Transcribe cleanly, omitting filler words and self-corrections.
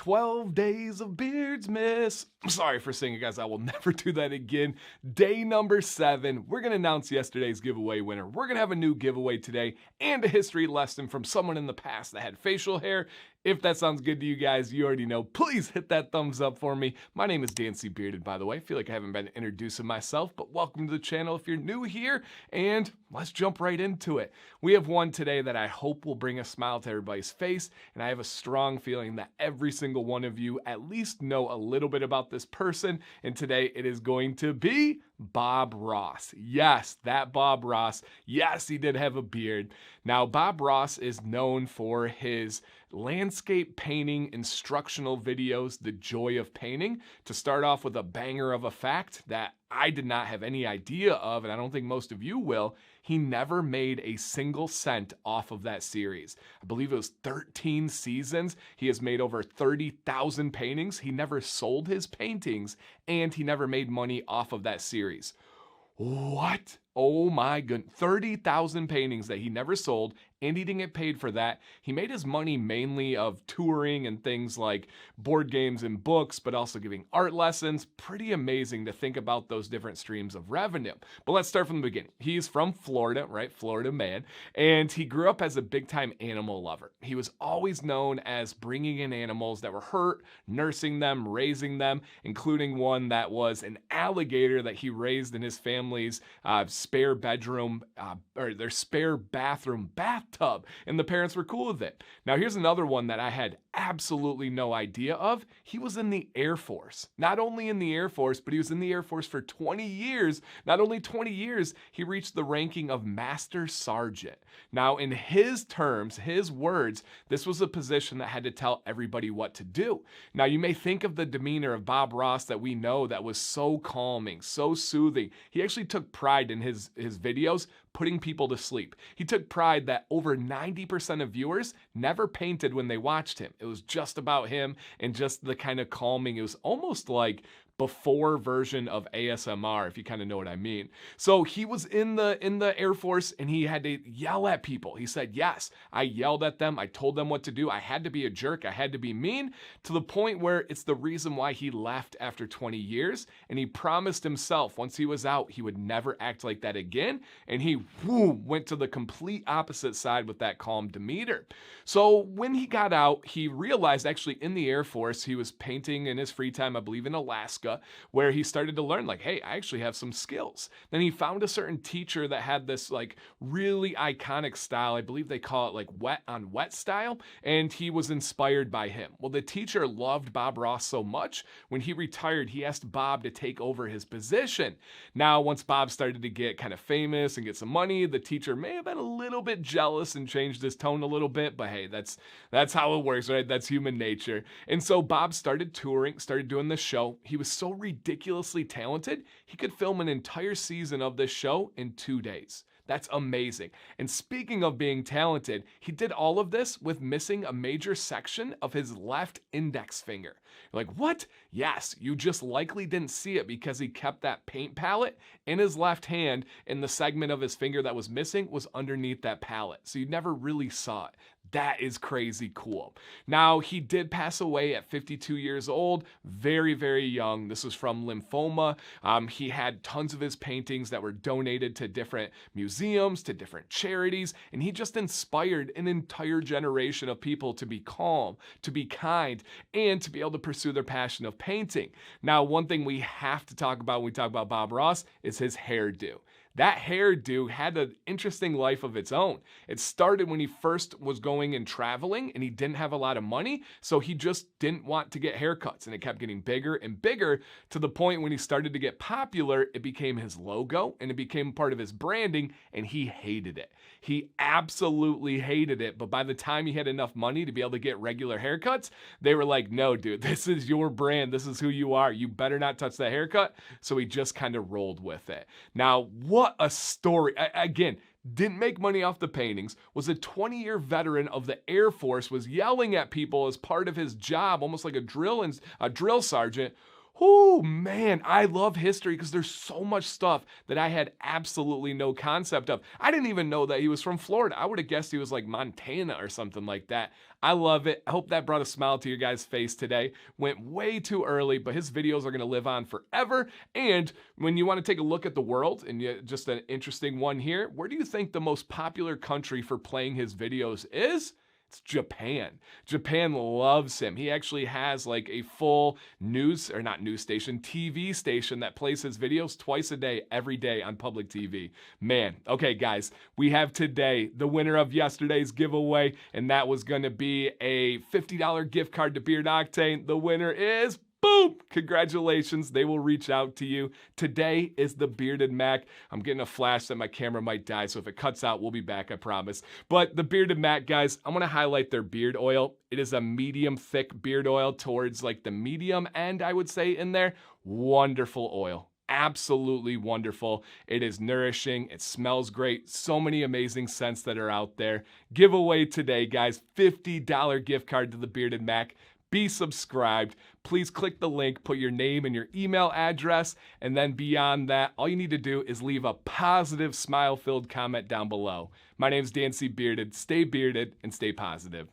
12 Days of Beardsmas. I'm sorry for singing, guys. I will never do that again. Day number 7. We're going to announce yesterday's giveaway winner. We're going to have a new giveaway today and a history lesson from someone in the past that had facial hair. If that sounds good to you guys, you already know. Please hit that thumbs up for me. My name is Dancy Bearded, by the way. I feel like I haven't been introducing myself, but welcome to the channel if you're new here, and let's jump right into it. We have one today that I hope will bring a smile to everybody's face, and I have a strong feeling that every single one of you at least know a little bit about this person, and today it is going to be Bob Ross. Yes, that Bob Ross. Yes, he did have a beard. Now, Bob Ross is known for his landscape painting instructional videos, The Joy of Painting. To start off with a banger of a fact that I did not have any idea of, and I don't think most of you will, he never made a single cent off of that series. I believe it was 13 seasons. He has made over 30,000 paintings. He never sold his paintings, and he never made money off of that series. What? Oh my goodness. 30,000 paintings that he never sold, and he didn't get paid for that. He made his money mainly of touring and things like board games and books, but also giving art lessons. Pretty amazing to think about those different streams of revenue. But let's start from the beginning. He's from Florida, right? Florida man. And he grew up as a big-time animal lover. He was always known as bringing in animals that were hurt, nursing them, raising them, including one that was an alligator that he raised in his family's spare bedroom or their spare bathroom bathtub, and the parents were cool with it. Now here's another one that I had absolutely no idea of. He was in the Air Force. Not only in the Air Force, but he was in the Air Force for 20 years. Not only 20 years, he reached the ranking of Master Sergeant. Now in his terms, his words, this was a position that had to tell everybody what to do. Now you may think of the demeanor of Bob Ross that we know that was so calming, so soothing. He actually took pride in his videos putting people to sleep. He took pride that over 90% of viewers never painted when they watched him. It was just about him and just the kind of calming. It was almost like before version of ASMR, if you kind of know what I mean. So he was in the Air Force, and he had to yell at people. He said, yes, I yelled at them. I told them what to do. I had to be a jerk. I had to be mean, to the point where it's the reason why he left after 20 years. And he promised himself once he was out, he would never act like that again. And he went to the complete opposite side with that calm demeanor. So when he got out, he realized actually in the Air Force, he was painting in his free time, I believe in Alaska, where he started to learn like, hey, I actually have some skills. Then he found a certain teacher that had this like really iconic style. I believe they call it like wet on wet style. And he was inspired by him. Well, the teacher loved Bob Ross so much. When he retired, he asked Bob to take over his position. Now, once Bob started to get kind of famous and get some money, the teacher may have been a little bit jealous and changed his tone a little bit, but hey, that's how it works, right? That's human nature. And so Bob started touring, started doing the show. He was so ridiculously talented, he could film an entire season of this show in 2 days. That's amazing. And speaking of being talented, he did all of this with missing a major section of his left index finger. You're like, what? Yes, you just likely didn't see it because he kept that paint palette in his left hand, and the segment of his finger that was missing was underneath that palette. So you never really saw it. That is crazy cool. Now, he did pass away at 52 years old, very, very young. This was from lymphoma. He had tons of his paintings that were donated to different museums, to different charities, and he just inspired an entire generation of people to be calm, to be kind, and to be able to pursue their passion of painting. Now, one thing we have to talk about when we talk about Bob Ross is his hairdo. That hairdo had an interesting life of its own. It started when he first was going and traveling, and he didn't have a lot of money, so he just didn't want to get haircuts, and it kept getting bigger and bigger to the point when he started to get popular, it became his logo, and it became part of his branding, and he hated it. He absolutely hated it, but by the time he had enough money to be able to get regular haircuts, they were like, no, dude, this is your brand. This is who you are. You better not touch that haircut. So he just kind of rolled with it. Now, what a story. Again, didn't make money off the paintings, was a 20-year veteran of the Air Force, was yelling at people as part of his job, almost like a drill sergeant. Oh man, I love history because there's so much stuff that I had absolutely no concept of. I didn't even know that he was from Florida. I would have guessed he was like Montana or something like that. I love it. I hope that brought a smile to your guys' face today. Went way too early, but his videos are going to live on forever. And when you want to take a look at the world, and just an interesting one here, where do you think the most popular country for playing his videos is? It's Japan. Japan loves him. He actually has like a full TV station that plays his videos twice a day, every day on public TV. Man, okay guys, we have today the winner of yesterday's giveaway, and that was gonna be a $50 gift card to Beard Octane. The winner is boom! Congratulations, they will reach out to you. Today is the Bearded Mac. I'm getting a flash that my camera might die, so if it cuts out, we'll be back, I promise. But the Bearded Mac, guys, I'm gonna highlight their beard oil. It is a medium thick beard oil towards like the medium end, I would say, in there. Wonderful oil. Absolutely wonderful. It is nourishing. It smells great. So many amazing scents that are out there. Giveaway today, guys. $50 gift card to the Bearded Mac. Be subscribed. Please click the link, put your name and your email address, and then beyond that, all you need to do is leave a positive, smile-filled comment down below. My name's Dan C. Bearded. Stay bearded and stay positive.